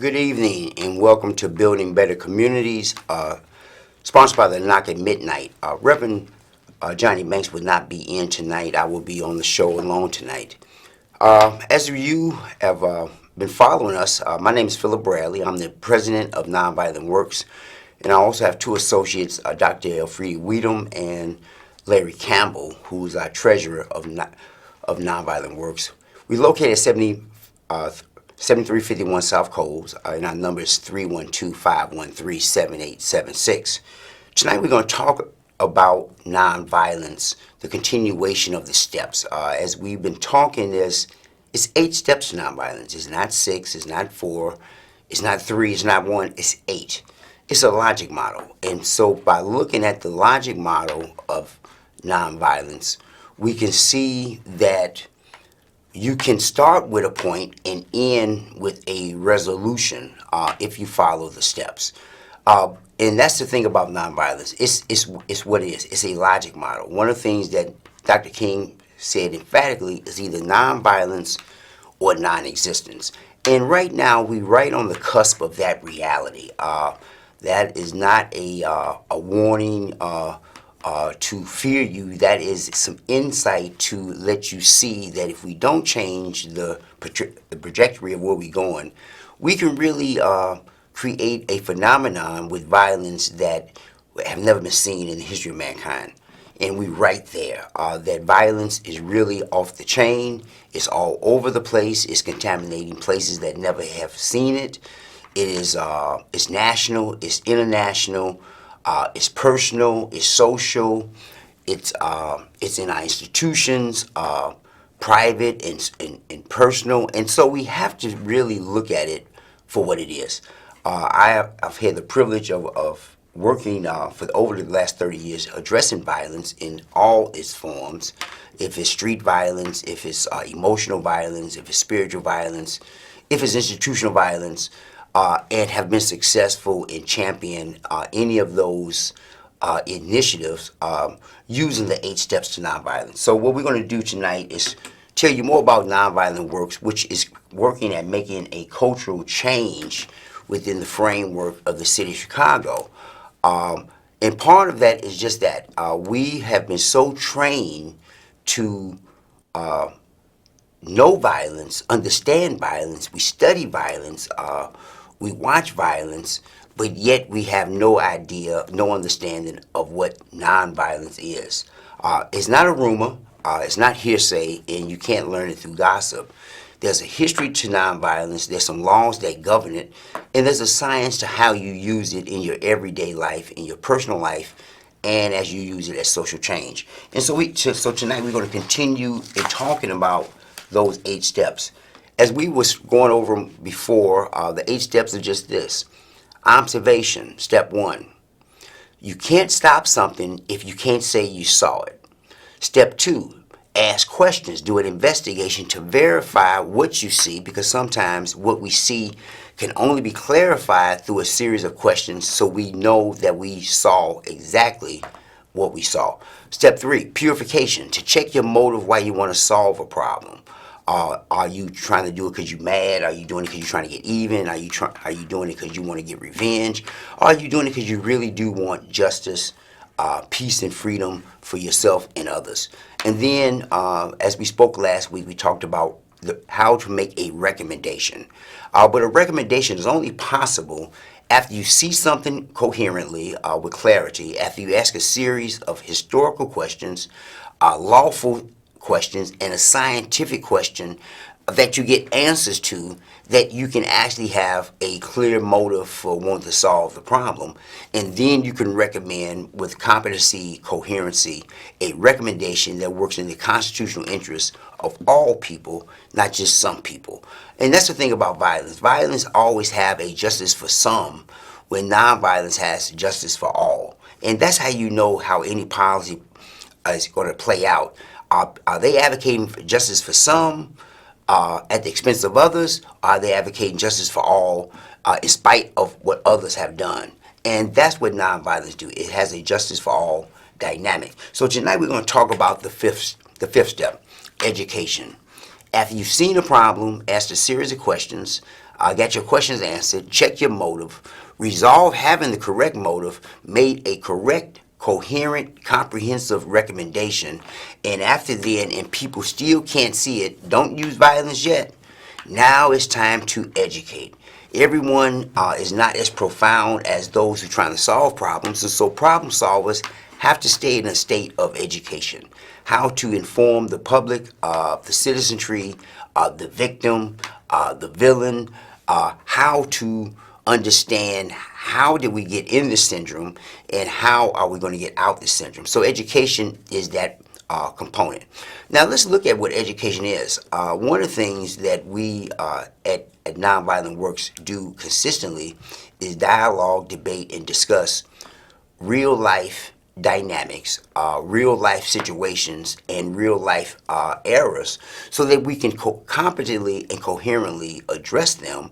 Good evening and welcome to Building Better Communities, sponsored by the Knock at Midnight. Reverend Johnny Banks will not be in tonight. I will be on the show alone tonight. As you have been following us, my name is Philip Bradley. I'm the president of NonViolence Works, and I also have two associates, Dr. Elfrida Weedham and Larry Campbell, who's our treasurer of NonViolence Works. We're located at 7351 South Coles, and our number is 312-513-7876. Tonight we're going to talk about nonviolence, the continuation of the steps. As we've been talking, it's 8 steps to nonviolence. It's not 6, it's not 4, it's not 3, it's not 1, it's 8. It's a logic model. And so by looking at the logic model of nonviolence, we can see that you can start with a point and end with a resolution if you follow the steps. And that's the thing about nonviolence. It's what it is. It's a logic model. One of the things that Dr. King said emphatically is either nonviolence or non-existence. And right now, we're right on the cusp of that reality. That is not a warning to fear you. That is some insight to let you see that if we don't change the trajectory of where we're going, we can really create a phenomenon with violence that have never been seen in the history of mankind. And we're right there. That violence is really off the chain. It's all over the place. It's contaminating places that never have seen it. It's national. It's international. It's personal, it's social, it's in our institutions, private and personal, and so we have to really look at it for what it is. I've had the privilege of working for over the last 30 years addressing violence in all its forms. If it's street violence, if it's emotional violence, if it's spiritual violence, if it's institutional violence, and have been successful in championing any of those initiatives using the 8 steps to nonviolence. So what we're going to do tonight is tell you more about Nonviolent Works, which is working at making a cultural change within the framework of the city of Chicago. And part of that is just that. We have been so trained to know violence, understand violence, we study violence, we watch violence, but yet we have no idea, no understanding of what nonviolence is. It's not a rumor, it's not hearsay, and you can't learn it through gossip. There's a history to nonviolence, there's some laws that govern it, and there's a science to how you use it in your everyday life, in your personal life, and as you use it as social change. And so tonight we're going to continue in talking about those 8 steps. As we was going over before, the 8 steps are just this. Observation, step 1. You can't stop something if you can't say you saw it. Step 2, ask questions, do an investigation to verify what you see, because sometimes what we see can only be clarified through a series of questions so we know that we saw exactly what we saw. Step 3, purification, to check your motive why you want to solve a problem. Are you trying to do it because you're mad? Are you doing it because you're trying to get even? Are you doing it because you want to get revenge? Or are you doing it because you really do want justice, peace, and freedom for yourself and others? And then, as we spoke last week, we talked about how to make a recommendation. But a recommendation is only possible after you see something coherently, with clarity, after you ask a series of historical questions, lawful questions, and a scientific question that you get answers to, that you can actually have a clear motive for wanting to solve the problem. And then you can recommend with competency, coherency, a recommendation that works in the constitutional interest of all people, not just some people. And that's the thing about violence. Violence always have a justice for some, when nonviolence has justice for all. And that's how you know how any policy is going to play out. Are they advocating for justice for some at the expense of others? Are they advocating justice for all in spite of what others have done? And that's what nonviolence do. It has a justice for all dynamic. So tonight we're going to talk about the fifth step, education. After you've seen a problem, ask a series of questions, Get your questions answered, check your motive, resolve having the correct motive, made a correct, coherent, comprehensive recommendation, and after then, and people still can't see it, don't use violence yet. Now it's time to educate. Everyone is not as profound as those who are trying to solve problems, and so problem solvers have to stay in a state of education. How to inform the public, the citizenry, the victim, the villain, how to understand how did we get in the syndrome and how are we going to get out the syndrome. So education is that component. Now let's look at what education is. One of the things that we at Nonviolent Works do consistently is dialogue, debate, and discuss real life dynamics, real life situations, and real life errors so that we can competently and coherently address them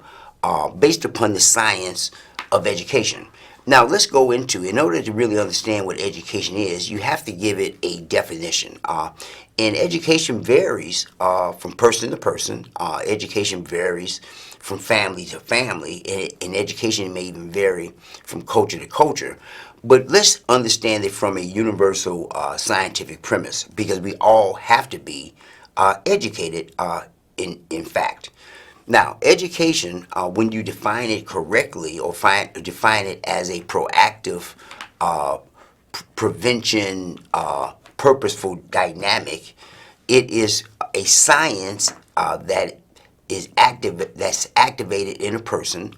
based upon the science of education. Now let's go into, in order to really understand what education is, you have to give it a definition. And education varies from person to person. Education varies from family to family, and education may even vary from culture to culture. But let's understand it from a universal scientific premise, because we all have to be educated in fact. Now, education, when you define it correctly or define it as a proactive prevention, purposeful dynamic, it is a science that's activated in a person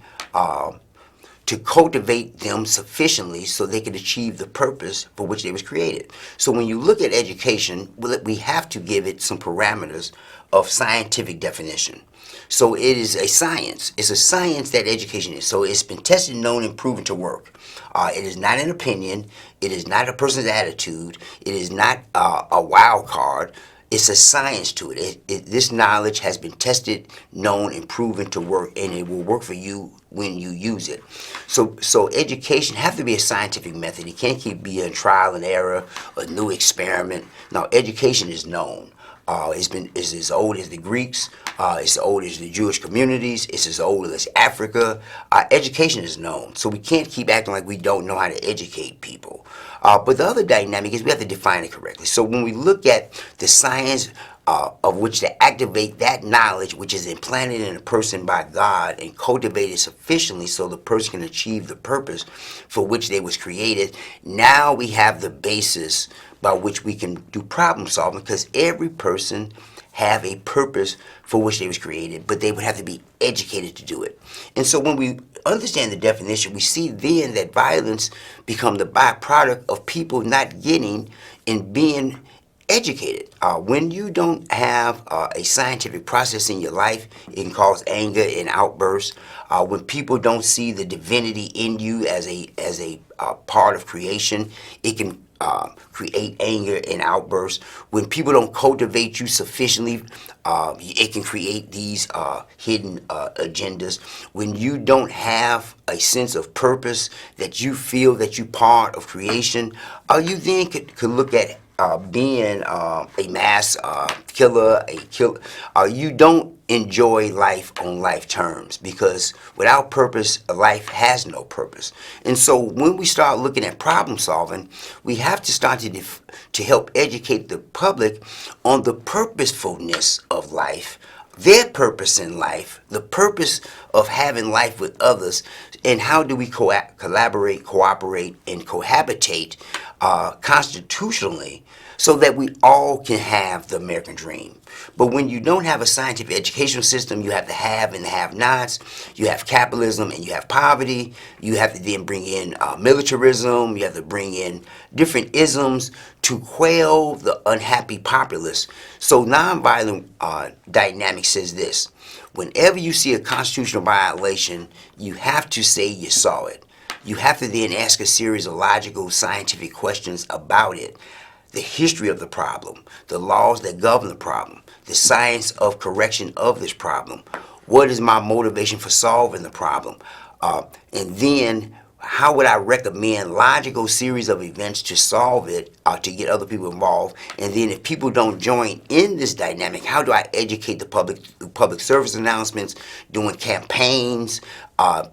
to cultivate them sufficiently so they can achieve the purpose for which they was created. So when you look at education, we have to give it some parameters of scientific definition. So it is a science. It's a science that education is. So it's been tested, known, and proven to work. It is not an opinion. It is not a person's attitude. It is not a wild card. It's a science to it. This knowledge has been tested, known, and proven to work, and it will work for you when you use it. So education has to be a scientific method. It can't keep being trial and error, a new experiment. Now, education is known. It's as old as the Greeks. It's as old as the Jewish communities. It's as old as Africa. Education is known. So we can't keep acting like we don't know how to educate people. But the other dynamic is we have to define it correctly. So when we look at the science of which to activate that knowledge which is implanted in a person by God and cultivated sufficiently so the person can achieve the purpose for which they was created, now we have the basis by which we can do problem solving, because every person have a purpose for which they was created, but they would have to be educated to do it. And so when we understand the definition, we see then that violence become the byproduct of people not getting and being educated. When you don't have a scientific process in your life, it can cause anger and outbursts. When people don't see the divinity in you as a part of creation, it can create anger and outbursts. When people don't cultivate you sufficiently, it can create these hidden agendas. When you don't have a sense of purpose, that you feel that you're part of creation, you then could look at being a mass killer, you don't enjoy life on life terms, because without purpose, life has no purpose. And so when we start looking at problem solving, we have to start to help educate the public on the purposefulness of life, their purpose in life, the purpose of having life with others, and how do we collaborate, cooperate, and cohabitate constitutionally so that we all can have the American dream. But when you don't have a scientific educational system, you have the have and the have-nots, you have capitalism and you have poverty, you have to then bring in militarism, you have to bring in different isms to quell the unhappy populace. So nonviolent dynamics says this: whenever you see a constitutional violation, you have to say you saw it. You have to then ask a series of logical, scientific questions about it. The history of the problem, the laws that govern the problem, the science of correction of this problem. What is my motivation for solving the problem? And then how would I recommend logical series of events to solve it, to get other people involved? And then if people don't join in this dynamic, how do I educate the public through public service announcements, doing campaigns,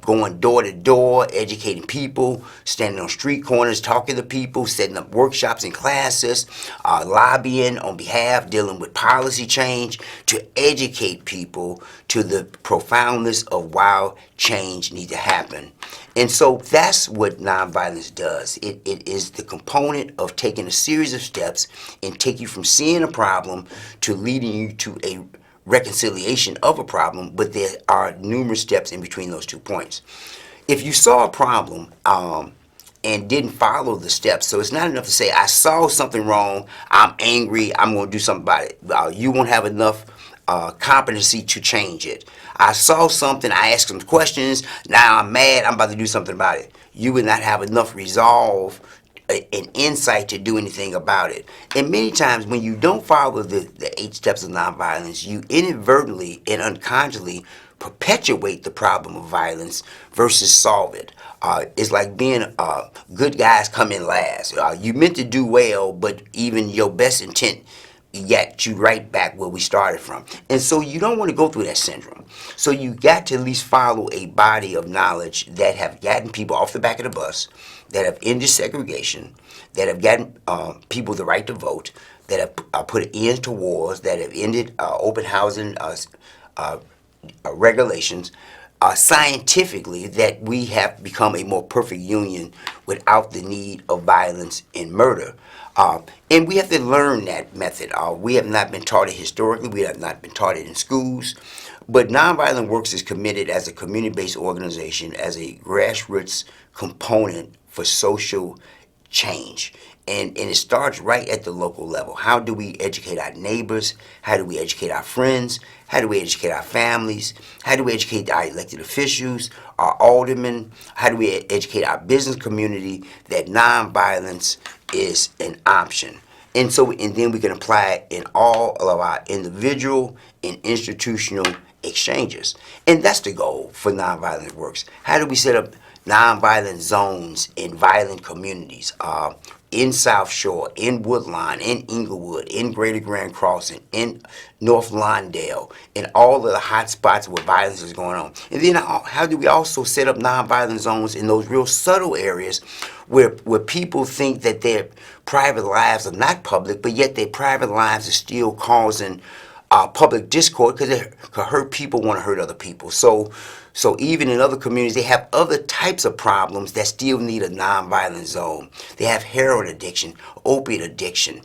going door to door, educating people, standing on street corners, talking to people, setting up workshops and classes, lobbying on behalf, dealing with policy change to educate people to the profoundness of why change needs to happen. And so that's what nonviolence does. It is the component of taking a series of steps and take you from seeing a problem to leading you to a reconciliation of a problem, but there are numerous steps in between those 2 points. If you saw a problem and didn't follow the steps, so it's not enough to say, I saw something wrong, I'm angry, I'm going to do something about it. You won't have enough competency to change it. I saw something, I asked some questions, now I'm mad, I'm about to do something about it. You would not have enough resolve and insight to do anything about it. And many times when you don't follow the 8 steps of nonviolence, you inadvertently and unconsciously perpetuate the problem of violence versus solve it. It's like being good guys come in last. You meant to do well, but even your best intent got you right back where we started from. And so you don't want to go through that syndrome. So you got to at least follow a body of knowledge that have gotten people off the back of the bus, that have ended segregation, that have gotten people the right to vote, that have put an end to wars, that have ended open housing regulations, scientifically, that we have become a more perfect union without the need of violence and murder. And we have to learn that method. We have not been taught it historically. We have not been taught it in schools. But Nonviolent Works is committed as a community-based organization, as a grassroots component for social change. And it starts right at the local level. How do we educate our neighbors? How do we educate our friends? How do we educate our families? How do we educate our elected officials, our aldermen? How do we educate our business community that nonviolence is an option? And then we can apply it in all of our individual and institutional exchanges. And that's the goal for Nonviolent Works. How do we set up nonviolent zones in violent communities? In South Shore, in Woodlawn, in Inglewood, in Greater Grand Crossing, in North Lawndale, in all of the hot spots where violence is going on. And then how do we also set up nonviolent zones in those real subtle areas where people think that their private lives are not public, but yet their private lives are still causing public discord because they could hurt people, want to hurt other people. So even in other communities, they have other types of problems that still need a nonviolent zone. They have heroin addiction, opiate addiction.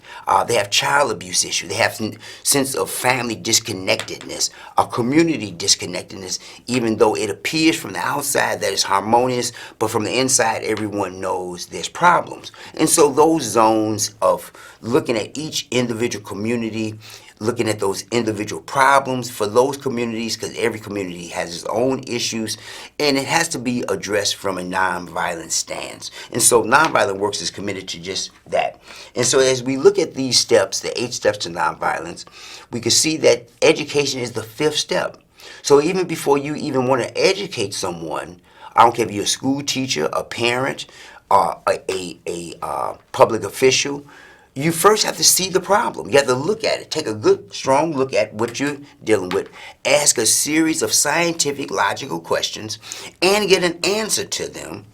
They have child abuse issues. They have sense of family disconnectedness, a community disconnectedness, even though it appears from the outside that it's harmonious, but from the inside, everyone knows there's problems. And so those zones of looking at each individual community, looking at those individual problems for those communities, because every community has its own issues, and it has to be addressed from a nonviolent stance. And so Nonviolent Works is committed to just that. And so as we look at these steps, the 8 steps to nonviolence, we can see that education is the 5th step. So even before you even want to educate someone, I don't care if you're a school teacher, a parent, a public official, you first have to see the problem. You have to look at it. Take a good, strong look at what you're dealing with. Ask a series of scientific, logical questions and get an answer to them.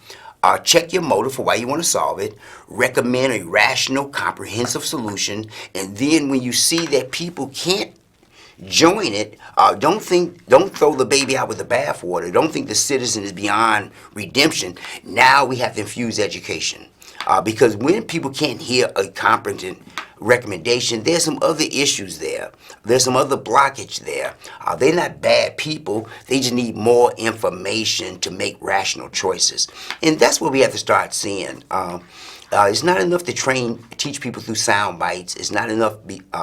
Check your motive for why you want to solve it. Recommend a rational, comprehensive solution. And then when you see that people can't join it, don't throw the baby out with the bathwater. Don't think the citizen is beyond redemption. Now we have to infuse education. Because when people can't hear a competent recommendation, there's some other issues there. There's some other blockage there. They're not bad people. They just need more information to make rational choices. And that's what we have to start seeing. It's not enough to teach people through sound bites. It's not enough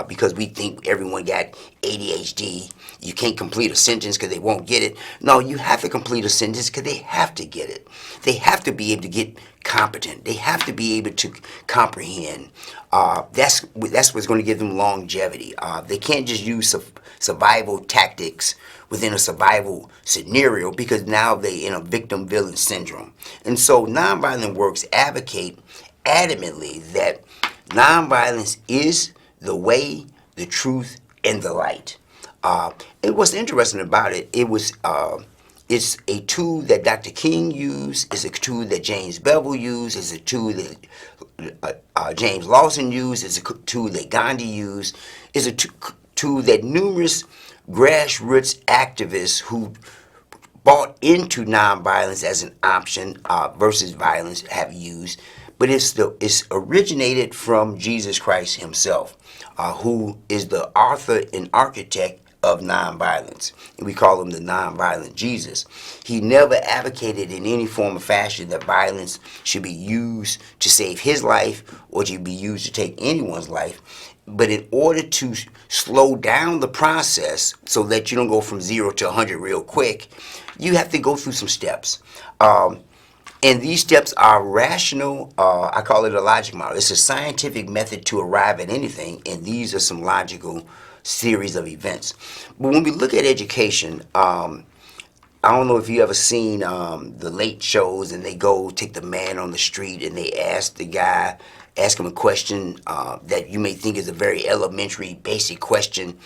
because we think everyone got ADHD. You can't complete a sentence because they won't get it. No, you have to complete a sentence because they have to get it. They have to be able to get competent. They have to be able to comprehend. That's what's going to give them longevity. They can't just use survival tactics within a survival scenario, because now they're in a victim-villain syndrome. And so nonviolent works advocate adamantly that nonviolence is the way, the truth, and the light. And what's interesting about it, it's a tool that Dr. King used, it's a tool that James Bevel used, it's a tool that James Lawson used, it's a tool that Gandhi used, it's a tool that numerous grassroots activists who bought into nonviolence as an option versus violence have used. But it's originated from Jesus Christ himself, who is the author and architect of nonviolence. And we call him the nonviolent Jesus. He never advocated in any form or fashion that violence should be used to save his life or to be used to take anyone's life. But in order to slow down the process so that you don't go from 0 to 100 real quick, you have to go through some steps. And these steps are rational. I call it a logic model. It's a scientific method to arrive at anything, and these are some logical series of events. But when we look at education, I don't know if you ever seen the late shows, and they go take the man on the street and they ask him a question that you may think is a very elementary, basic question,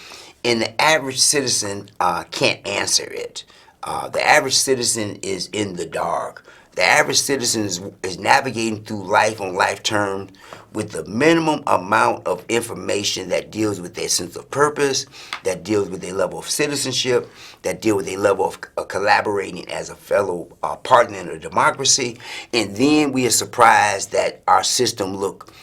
and the average citizen can't answer it. The average citizen is in the dark. The average citizen is navigating through life on life terms with the minimum amount of information that deals with their sense of purpose, that deals with their level of citizenship, that deal with their level of collaborating as a fellow partner in a democracy. And then we are surprised that our system look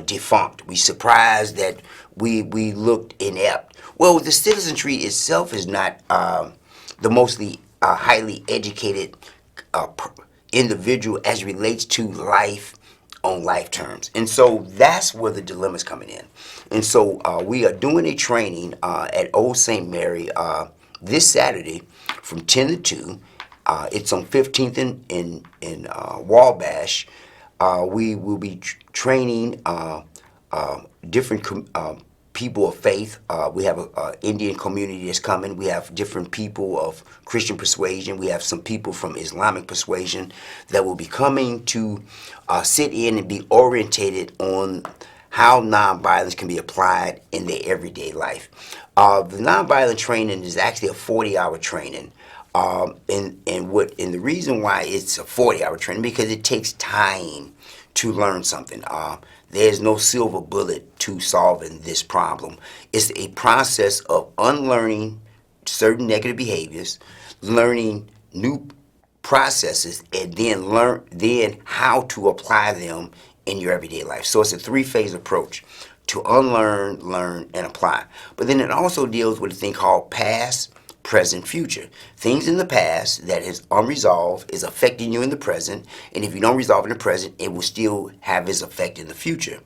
defunct. We surprised that we looked inept. Well, the citizenry itself is not the mostly highly educated individual as it relates to life on life terms. And so that's where the dilemma's coming in. And so we are doing a training at Old St. Mary this Saturday from 10 to 2. It's on 15th in Wabash. We will be training different people of faith. We have an Indian community that's coming. We have different people of Christian persuasion. We have some people from Islamic persuasion that will be coming to sit in and be orientated on how nonviolence can be applied in their everyday life. The nonviolent training is actually a 40-hour training. And the reason why it's a 40-hour training, because it takes time to learn something. There's no silver bullet to solving this problem. It's a process of unlearning certain negative behaviors, learning new processes, and then how to apply them in your everyday life. So it's a 3-phase approach: to unlearn, learn, and apply. But then it also deals with a thing called past, present, future. Things in the past that is unresolved is affecting you in the present, and if you don't resolve in the present, it will still have its effect in the future.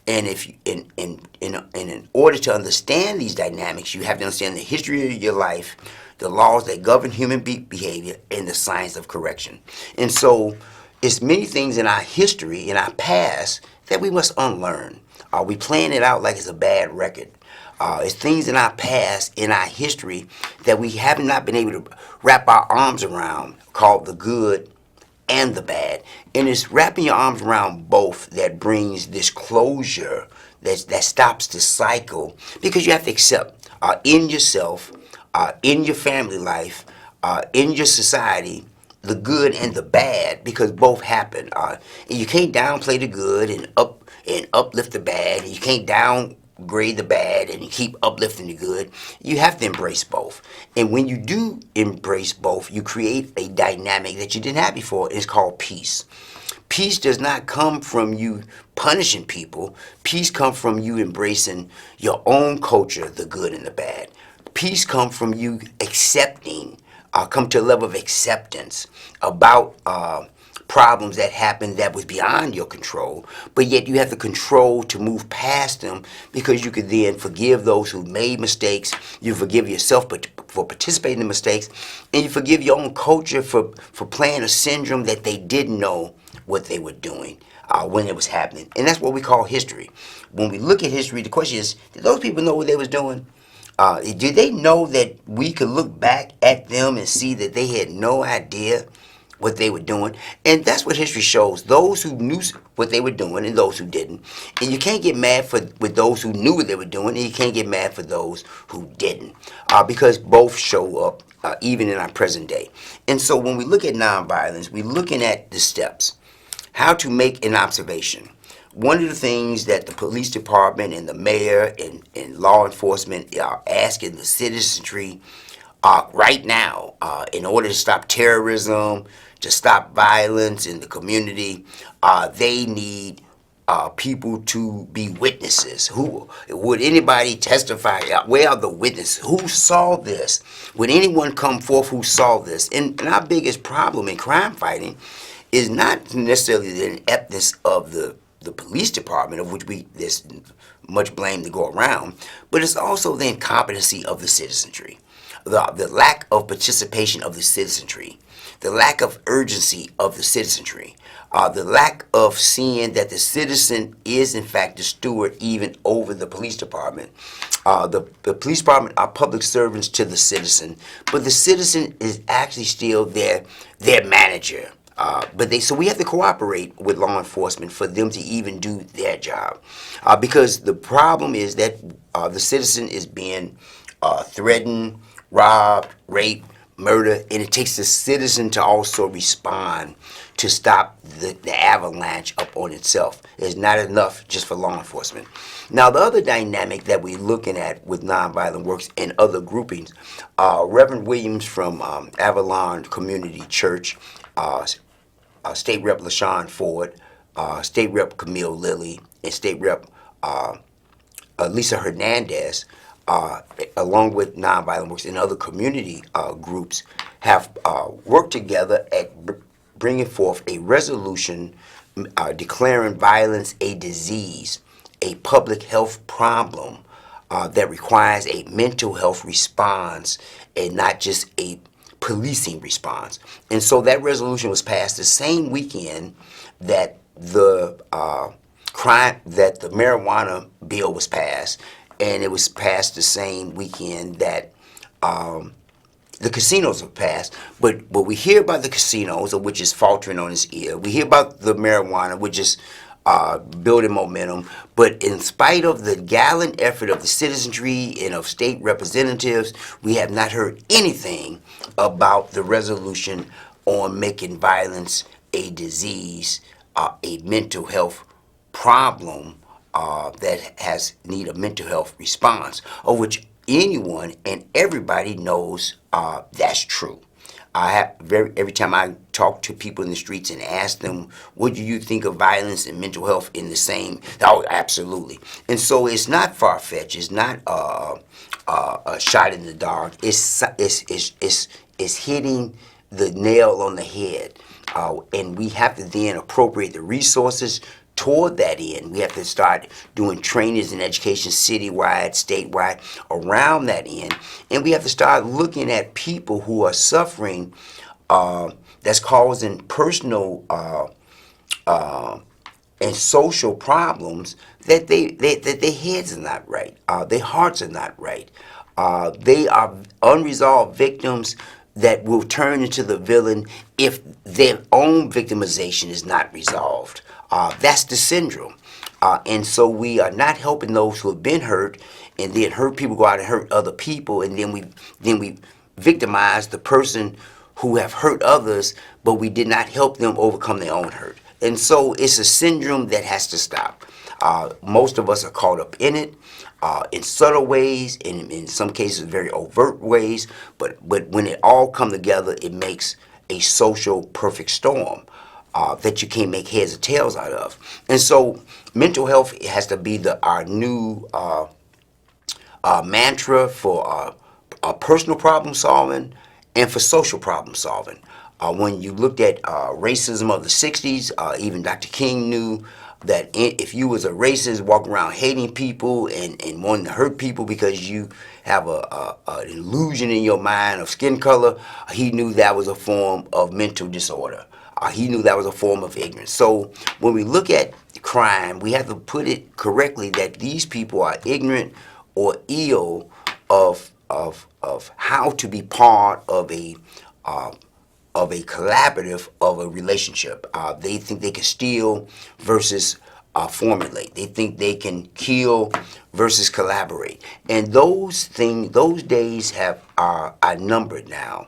And if you, in order to understand these dynamics, you have to understand the history of your life, the laws that govern human behavior, and the science of correction. And so it's many things in our history, in our past, that we must unlearn. We playing it out like it's a bad record. It's things in our past, in our history, that we have not been able to wrap our arms around, called the good and the bad. And it's wrapping your arms around both that brings this closure, that stops the cycle, because you have to accept in yourself, in your family life, in your society, the good and the bad, because both happen. And you can't downplay the good and uplift the bad, and you can't downgrade the bad and you keep uplifting the good. You have to embrace both. And when you do embrace both, you create a dynamic that you didn't have before. It's called peace. Peace does not come from you punishing people. Peace comes from you embracing your own culture, the good and the bad. Peace comes from you accepting, come to a level of acceptance about problems that happened that was beyond your control, but yet you have the control to move past them because you could then forgive those who made mistakes. You forgive yourself for participating in mistakes, and you forgive your own culture for playing a syndrome that they didn't know what they were doing when it was happening. And that's what we call history. When we look at history, the question is, did those people know what they was doing? Did they know that we could look back at them and see that they had no idea what they were doing? And that's what history shows. Those who knew what they were doing and those who didn't. And you can't get mad with those who knew what they were doing, and you can't get mad for those who didn't. Because both show up even in our present day. And so when we look at nonviolence, we're looking at the steps. How to make an observation. One of the things that the police department and the mayor and law enforcement are asking the citizenry right now in order to stop terrorism, to stop violence in the community, they need people to be witnesses. Who would anybody testify? Where are the witnesses? Who saw this? Would anyone come forth who saw this? And our biggest problem in crime fighting is not necessarily the ineptness of the police department, of which there's much blame to go around, but it's also the incompetency of the citizenry, the lack of participation of the citizenry, the lack of urgency of the citizenry, the lack of seeing that the citizen is in fact the steward even over the police department. The police department are public servants to the citizen, but the citizen is actually still their manager. So we have to cooperate with law enforcement for them to even do their job, because the problem is that the citizen is being threatened, robbed, raped, murdered, and it takes the citizen to also respond to stop the avalanche up on itself. It's not enough just for law enforcement. Now, the other dynamic that we're looking at with nonviolent works and other groupings, Reverend Williams from Avalon Community Church, State Rep LaShawn Ford, State Rep Camille Lilly, and State Rep Lisa Hernandez, along with Nonviolent Works and other community groups, have worked together at bringing forth a resolution declaring violence a disease, a public health problem that requires a mental health response and not just a policing response. And so that resolution was passed the same weekend that the marijuana bill was passed, and it was passed the same weekend that the casinos were passed. But we hear about the casinos, which is faltering on its ear. We hear about the marijuana, which is building momentum. But in spite of the gallant effort of the citizenry and of state representatives, we have not heard anything about the resolution on making violence a disease, a mental health problem that has need a mental health response, of which anyone and everybody knows that's true. Every time I talk to people in the streets and ask them, what do you think of violence and mental health in the same? Oh, absolutely. And so it's not far-fetched. It's not a shot in the dark. It's hitting the nail on the head. And we have to then appropriate the resources toward that end. We have to start doing trainings and education citywide, statewide, around that end. And we have to start looking at people who are suffering that's causing personal and social problems that their heads are not right, their hearts are not right. They are unresolved victims that will turn into the villain if their own victimization is not resolved. That's the syndrome. And so we are not helping those who have been hurt, and then hurt people go out and hurt other people, and then we victimize the person who have hurt others, but we did not help them overcome their own hurt. And so it's a syndrome that has to stop. Most of us are caught up in it, in subtle ways, in some cases very overt ways, but when it all comes together, it makes a social perfect storm that you can't make heads or tails out of. And so mental health has to be our new mantra for personal problem solving and for social problem solving. When you looked at racism of the 60s, even Dr. King knew that if you was a racist, walking around hating people and wanting to hurt people because you have an illusion in your mind of skin color, he knew that was a form of mental disorder. He knew that was a form of ignorance. So when we look at crime, we have to put it correctly that these people are ignorant or ill of how to be part of a collaborative of a relationship. They think they can steal versus formulate. They think they can kill versus collaborate. And those days are numbered now.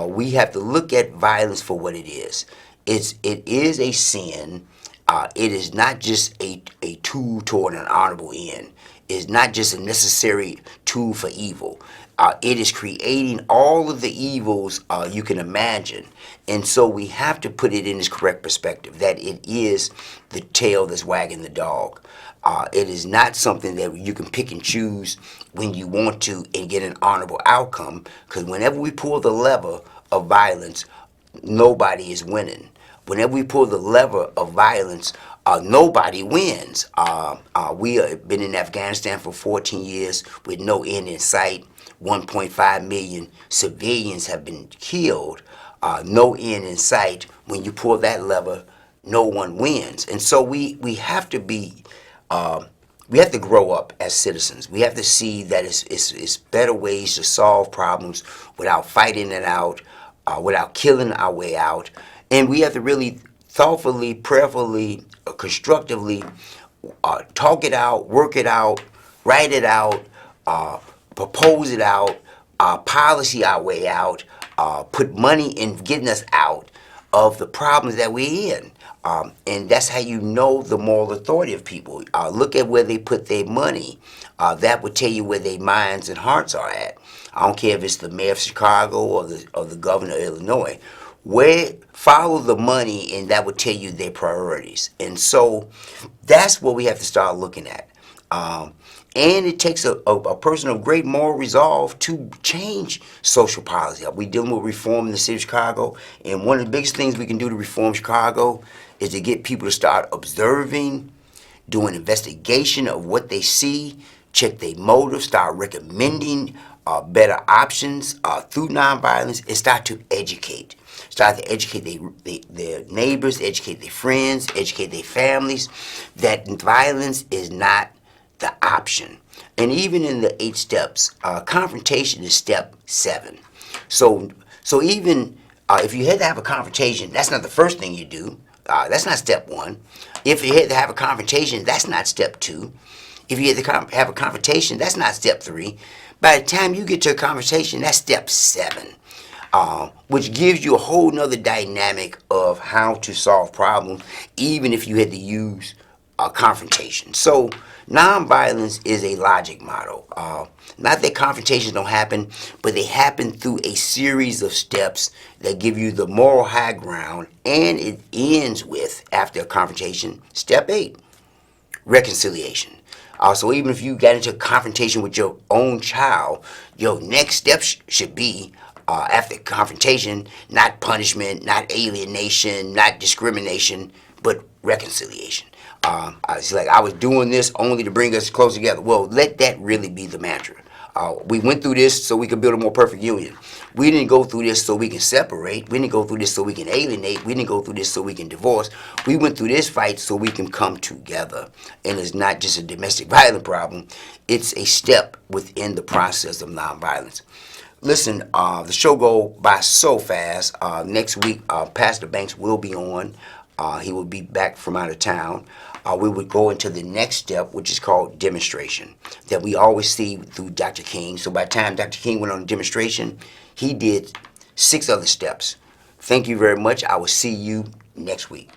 We have to look at violence for what it is. It is a sin. It is not just a tool toward an honorable end. It's not just a necessary tool for evil. It is creating all of the evils you can imagine. And so we have to put it in its correct perspective, that it is the tail that's wagging the dog. It is not something that you can pick and choose when you want to and get an honorable outcome, because whenever we pull the lever of violence, nobody is winning. Whenever we pull the lever of violence, nobody wins. We have been in Afghanistan for 14 years with no end in sight. 1.5 million civilians have been killed. No end in sight. When you pull that lever, no one wins. And so we have to be, we have to grow up as citizens. We have to see that it's better ways to solve problems without fighting it out, without killing our way out. And we have to really thoughtfully, prayerfully, constructively talk it out, work it out, write it out, propose it out, policy our way out, put money in getting us out of the problems that we're in. And that's how you know the moral authority of people. Look at where they put their money. That would tell you where their minds and hearts are at. I don't care if it's the mayor of Chicago or the governor of Illinois. Follow the money, and that would tell you their priorities. And so that's what we have to start looking at. And it takes a person of great moral resolve to change social policy. We're dealing with reform in the city of Chicago, and one of the biggest things we can do to reform Chicago is to get people to start observing, doing investigation of what they see, check their motives, start recommending better options through nonviolence, and start to educate. Start to educate their neighbors, educate their friends, educate their families, that violence is not the option. And even in the 8 steps, confrontation is step 7. So even if you had to have a confrontation, that's not the first thing you do. That's not step 1. If you had to have a confrontation, that's not step 2. If you had to have a confrontation, that's not step 3. By the time you get to a conversation, that's step 7. Which gives you a whole nother dynamic of how to solve problems, even if you had to use confrontation. So nonviolence is a logic model. Not that confrontations don't happen, but they happen through a series of steps that give you the moral high ground, and it ends with, after a confrontation, step 8, reconciliation. So even if you got into a confrontation with your own child, your next step should be, after confrontation, not punishment, not alienation, not discrimination, but reconciliation. It's like, I was doing this only to bring us closer together. Well, let that really be the mantra. We went through this so we could build a more perfect union. We didn't go through this so we can separate. We didn't go through this so we can alienate. We didn't go through this so we can divorce. We went through this fight so we can come together. And it's not just a domestic violence problem. It's a step within the process of nonviolence. Listen, the show go by so fast. Next week, Pastor Banks will be on. He will be back from out of town. We would go into the next step, which is called demonstration, that we always see through Dr. King. So by the time Dr. King went on a demonstration, he did 6 other steps. Thank you very much. I will see you next week.